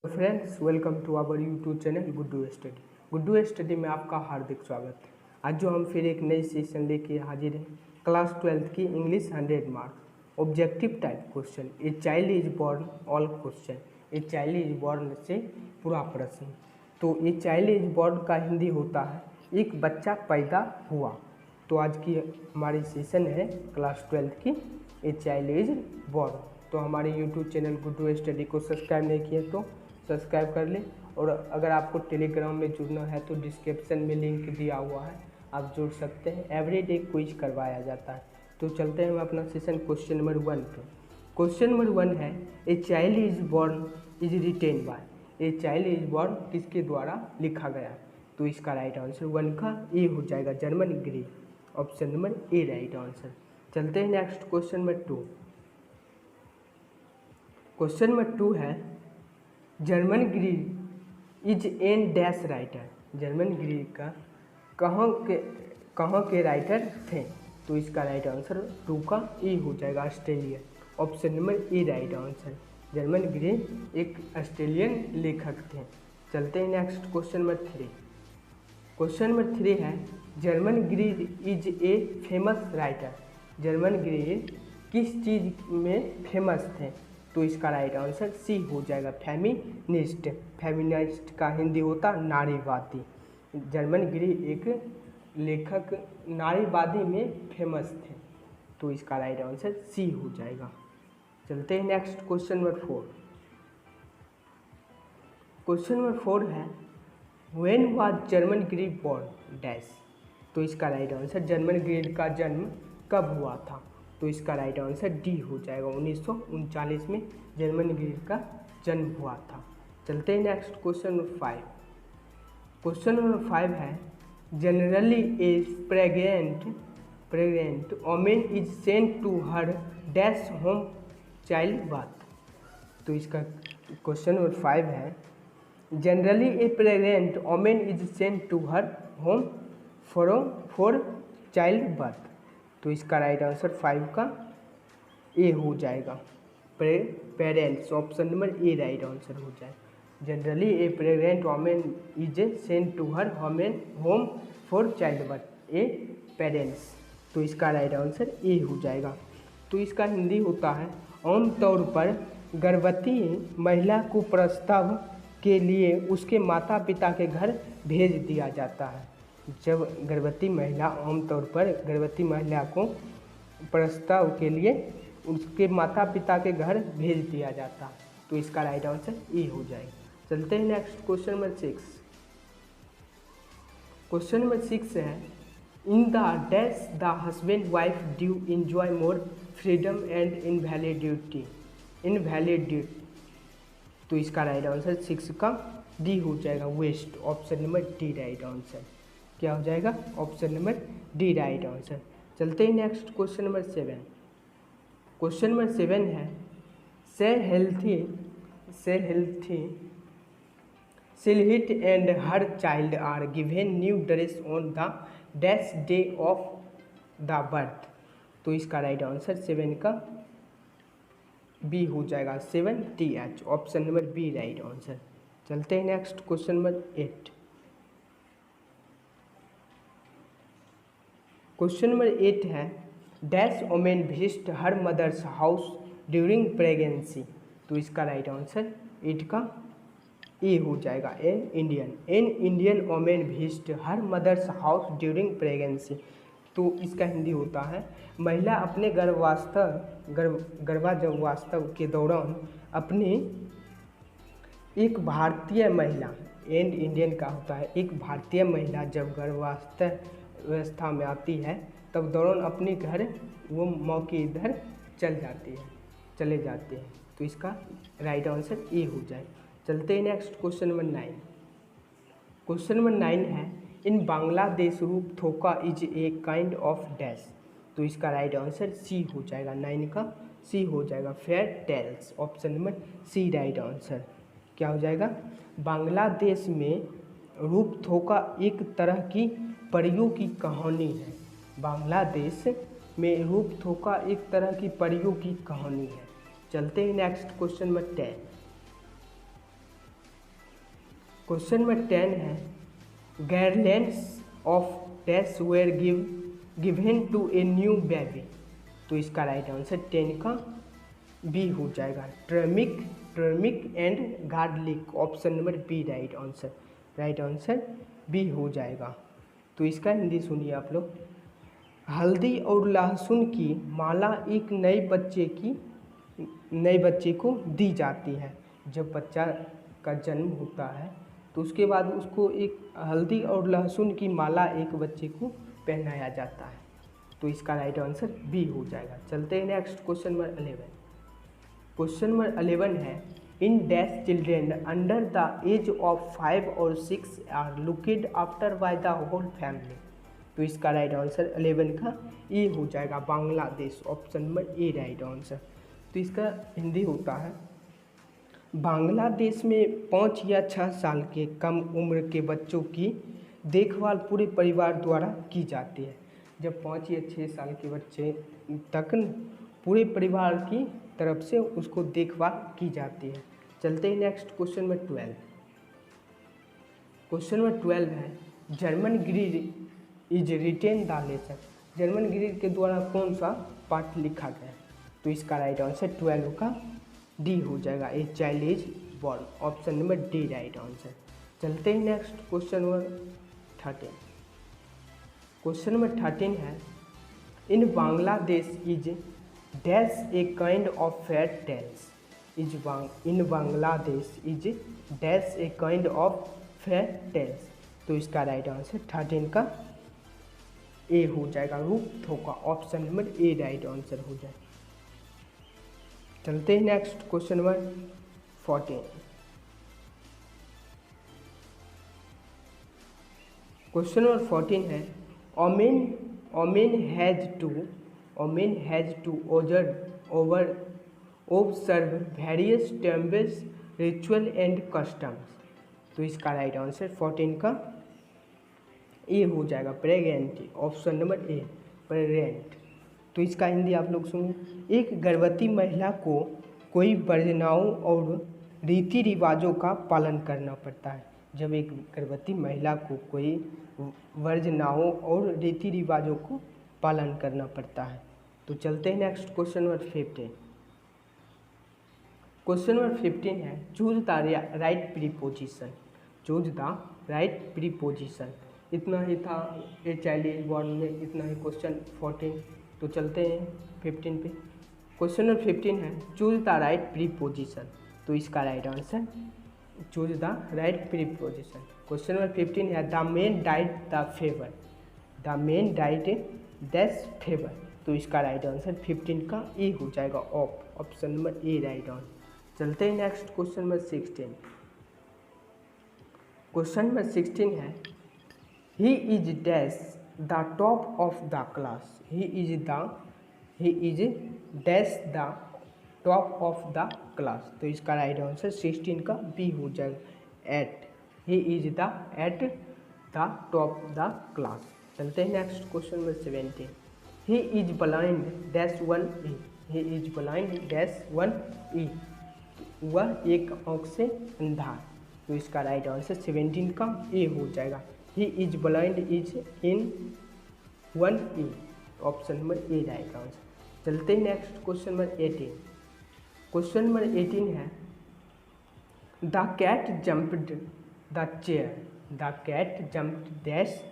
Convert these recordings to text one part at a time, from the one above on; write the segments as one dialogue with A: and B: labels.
A: Friends, welcome to our YouTube channel Guddu study. Guddu study में आपका हार्दिक स्वागत है। आज जो हम फिर एक नई सेशन लेके हाजिर हैं, क्लास 12th की English 100 marks objective type question. A child is born all question. A child is born से पूरा प्रश्न। तो ए चाइल्ड इज बॉर्न का हिंदी होता है एक बच्चा पैदा हुआ। तो आज की हमारी सेशन है क्लास 12th की ए चाइल्ड इज बॉर्न। तो हमारे यूट्यूब चैनल गुड्डू स्टडी को सब्सक्राइब नहीं किए तो सब्सक्राइब कर लें, और अगर आपको टेलीग्राम में जुड़ना है तो डिस्क्रिप्शन में लिंक दिया हुआ है, आप जुड़ सकते हैं। एवरीडे क्विज करवाया जाता है। तो चलते हैं हम अपना सेशन क्वेश्चन नंबर 1 पे। क्वेश्चन नंबर 1 है ए child is born is written by. A child is born किसके द्वारा लिखा गया? तो इसका राइट आंसर 1 का ए हो जाएगा, Germaine Greer. Option number A right answer. चलते हैं next question number 2। Question number 2 है Germaine Greer is an dash writer. Germaine Greer का कहाँ के राइटर थे? तो इसका राइट आंसर 2 का ए हो जाएगा, Australia. Option number A right answer. Germaine Greer एक ऑस्ट्रेलियन लेखक थे। चलते हैं next question number 3। Question number 3 है Germaine Greer is a famous writer. Germaine Greer किस चीज़ में फेमस थे? तो इसका राइट आंसर सी हो जाएगा, फेमिनिस्ट। फेमिनिस्ट का हिंदी होता नारीवादी। जर्मन ग्री एक लेखक नारीवादी में फेमस थे। तो इसका राइट आंसर सी हो जाएगा। चलते हैं next question number 4। Question number 4 है when was German Greer born dash. तो इसका राइट आंसर जर्मन ग्री का जन्म कब हुआ था? तो इसका राइट आंसर डी हो जाएगा, 1939 में जर्मन ग्री का जन्म हुआ था। चलते हैं next question number 5। Question number 5 है generally a pregnant women is sent to her dash home child birth. तो इसका क्वेश्चन नंबर 5 है generally a pregnant women is sent to her home for child birth. तो इसका right answer 5 का A हो जाएगा, parents. Option number A right answer हो जाएगा। Generally a pregnant women is sent to her home for child birth, a parents. तो इसका right answer A हो जाएगा। तो इसका हिंदी होता है आमतौर पर गर्भवती महिला को प्रसव के लिए उसके माता पिता के घर भेज दिया जाता है। जब गर्भवती महिला आमतौर पर गर्भवती महिला को प्रसव के लिए उसके माता पिता के घर भेज दिया जाता है। तो इसका राइट आंसर ए हो जाएगा। चलते हैं next question number 6। Question number 6 है in the dash the husband wife do enjoy more freedom and invalidity. तो इसका राइट आंसर 6 का डी हो जाएगा, west. Option number D right answer. क्या हो जाएगा? Option number D right answer. चलते हैं next question number 7। Question number 7 है से healthy Sylhet and her child are given new dress on the dash day of the birth. तो इसका right answer 7 का बी हो जाएगा, 7TH। Option number B right answer. चलते हैं next question number 8। Question number 8 है dash women visit her mother's house during pregnancy. तो इसका राइट आंसर 8 का ए हो जाएगा, an Indian women visit her mother's house during pregnancy. तो इसका हिंदी होता है महिला अपने गर्भावस्था के दौरान अपनी एक भारतीय महिला, एंड इंडियन का होता है एक भारतीय महिला जब गर्भावस्था में आती है तब दौरान अपने घर वो मौके इधर चले जाते हैं। तो इसका राइट आंसर ए हो जाए। चलते हैं next question number 9। Question number 9 है in Bangladesh rup thoka is a kind of dash. तो इसका राइट आंसर सी हो जाएगा, 9 का सी हो जाएगा, fair tales. Option number C right answer. क्या हो जाएगा? बांग्लादेश में रूप थोका एक तरह की परियों की कहानी है। बांग्लादेश में रूप थोका एक तरह की परियों की कहानी है। चलते हैं next question number 10। Question number 10 है garlands of dash were given to a new baby. तो इसका राइट आंसर 10 का बी हो जाएगा, turmeric and garlic. Option number B right answer B हो जाएगा। तो इसका हिंदी सुनिए आप लोग। हल्दी और लहसुन की माला एक नए बच्चे को दी जाती है। जब बच्चा का जन्म होता है तो उसके बाद उसको एक हल्दी और लहसुन की माला एक बच्चे को पहनाया जाता है। तो इसका राइट आंसर बी हो जाएगा। चलते हैं next question number 11। Question number 11 है in dash children under the age of 5 और 6 are looked after by the whole family. तो इसका राइट आंसर 11 का ए हो जाएगा, Bangladesh. Option number A right answer. तो इसका हिंदी होता है बांग्लादेश में 5 या 6 साल के कम उम्र के बच्चों की देखभाल पूरे परिवार द्वारा की जाती है। जब 5 या 6 साल के बच्चे तक पूरे परिवार की तरफ से उसको देखभाल की जाती है। चलते हैं next question number 12। Question number 12 है German Greer is written the lesson. German Greer के द्वारा कौन सा पाठ लिखा गया? तो इसका राइट आंसर 12 का डी हो जाएगा, a child is born. Option number D right answer. चलते हैं next question number 13। Question number 13 है in Bangladesh is dash a kind of fairy tales. In Bangladesh is dash a kind of fairy tales. तो इसका right answer 13 का A हो जाएगा, rup thoka. Option number A right answer हो जाएगा। चलते हैं next question number 14। Question number 14 है woman has to observe various temples ritual and customs. तो इसका राइट आंसर 14 का ए हो जाएगा, pregnant. Option number A pregnant. तो इसका हिंदी आप लोग सुनिए। एक गर्भवती महिला को कोई वर्जनाओं और रीति रिवाजों का पालन करना पड़ता है। जब एक गर्भवती महिला को कोई वर्जनाओं और रीति रिवाजों को पालन करना पड़ता है। तो चलते हैं next question number 15। Question number 15 है choose the right preposition. Choose the right preposition. इतना ही था ए चाइल्ड इज बॉर्न में, इतना ही क्वेश्चन 14। तो चलते हैं 15 पे। क्वेश्चन नंबर 15 है चूज द राइट प्रीपोजिशन। तो इसका right answer choose the right preposition. Question number 15 है the main diet the favour. The main diet dash favour. तो इसका राइट आंसर 15 का ए हो जाएगा, option number A right answer. चलते हैं next question number 16। Question number 16 है he is dash the top of the class. He is dash the top of the class. तो इसका राइट आंसर 16 का B हो जाएगा, eight. He is the eight the top the class. चलते हैं next question number 17। He is blind dash 1 eye. He is blind dash 1 eye. वह एक आँख से अंधा। तो इसका राइट आंसर 17 का ए हो जाएगा, he is blind is in 1 eye. Option number A right answer. चलते हैं next question number 18। Question number 18 है the cat jumped the chair. The cat jumped dash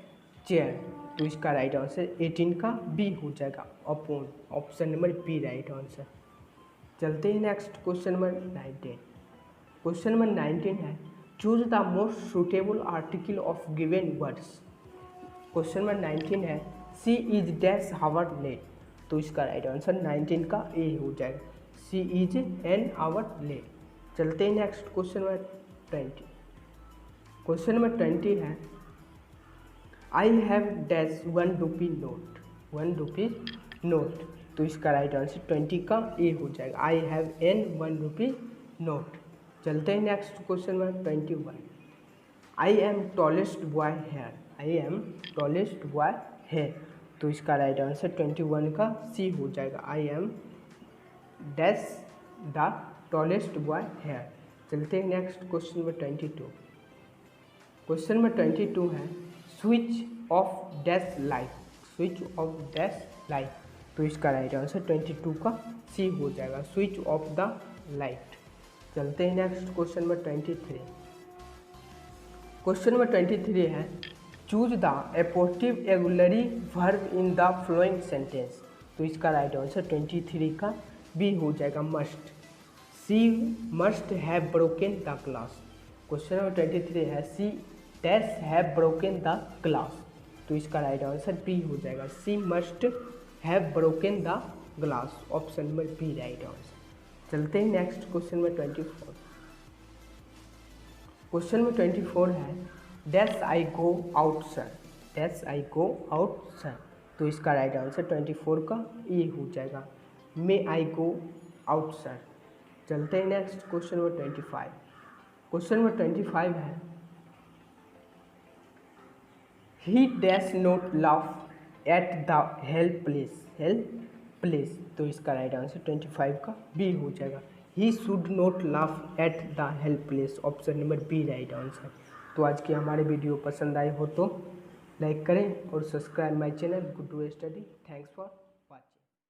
A: chair. तो इसका राइट आंसर 18 का B हो जाएगा, upon. Option number B right answer. चलते हैं next question number 19। Question number 19 है choose the most suitable article of given words. Question number 19 है C is dash hour late. तो इसका राइट आंसर 19 का ए हो जाएगा, C is an hour late. चलते हैं next question number 20। Question number 20 है I have dash 1 rupee note. 1 rupee note. तो इसका राइट आंसर 20 का ए हो जाएगा, I have an 1 rupee note. चलते हैं next question number 21। I am tallest boy here. I am tallest boy here. तो इसका राइट आंसर 21 का सी हो जाएगा, I am dash the tallest boy here. चलते हैं next question number 22। Question number 22 है switch off dash light, switch off dash light. तो इसका राइट आंसर 22 का सी हो जाएगा, स्विच ऑफ द लाइट। चलते हैं next question number 23। Question number 23 है चूज द एपोस्टिव auxiliary verb in the following sentence. तो इसका राइट आंसर 23 का बी हो जाएगा, must. She must have broken the glass. Question number 23 है she dash have broken the glass. तो इसका राइट आंसर बी हो जाएगा, she must have broken the glass, option number B right answer. चलते हैं next question number 24। Question number 24 है dash I go out sir, dash I go out sir. तो इसका right answer 24 का A हो जाएगा, मे आई गो आउट सर। चलते हैं next question number 25। Question number 25 है he dash not laugh at the helpless. तो इसका राइट आंसर 25 का बी हो जाएगा, he should not laugh at the helpless, option number B right answer. तो आज की हमारे वीडियो पसंद आए हो तो लाइक करें और subscribe my channel Guddu study. Thanks for